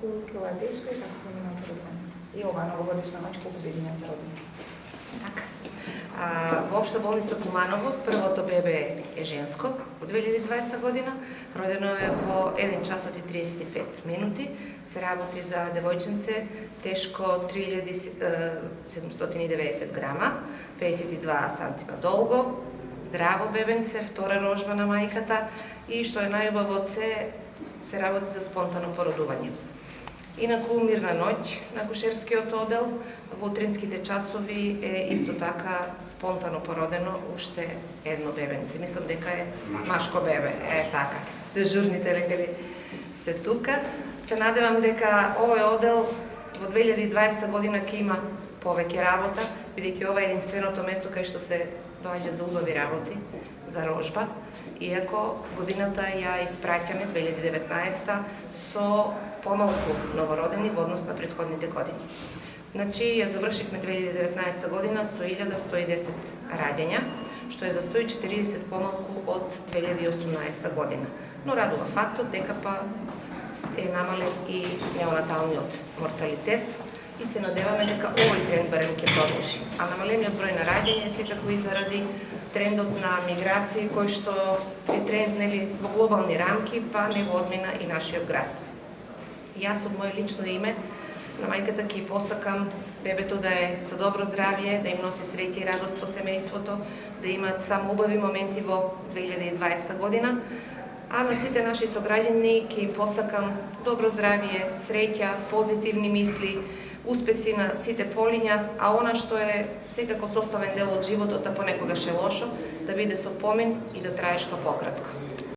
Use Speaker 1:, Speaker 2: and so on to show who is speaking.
Speaker 1: колку кила е тешка и како помина породувањето? И ова новогодишна ноќ колку бебиња се родени?
Speaker 2: Така. Во Општа болница Куманово првото бебе е женско во 2020 година. Родено е во 1 часот и 35 минути. Се работи за девојченце тешко 3790 грама, 52 сантима долго, здраво бебенце, втора рожба на мајката и што е најубаво од се работи за спонтано породување. Инаку мирна ноќ на акушерскиот одел, во утринските часови е исто така спонтано породено уште едно бебенце. Мислам дека е машко бебе, е така. Дежурните лекари се тука. Се надевам дека овој одел во 2020 година ќе има повеќе работа, бидејќи ова е единственото место кај што се доаѓа за убави работи, за рожба, иако годината ја испраќаме 2019 со помалку новородени во однос на претходните години. Значи, ја завршивме 2019 година со 1110 раѓања, што е за 140 помалку од 2018 година. Но радува фактот дека па е намален и неонаталниот морталитет и се надеваме дека овој тренд барем ќе продолжи. А намалениот број на раѓања е секако и заради трендот на миграција кој што е тренд во глобални рамки, па не го одмина и нашиот град. Јас од моје лично име на мајката ќе посакам бебето да е со добро здравје, да им носи среќа и радост во семејството, да имаат само убави моменти во 2020 година, а на сите наши сограѓани ќе им посакам добро здравје, среќа, позитивни мисли, успеси на сите полиња, а она што е секако составен дел од животот, а понекогаш е лошо, да биде со помин и да трае што пократко.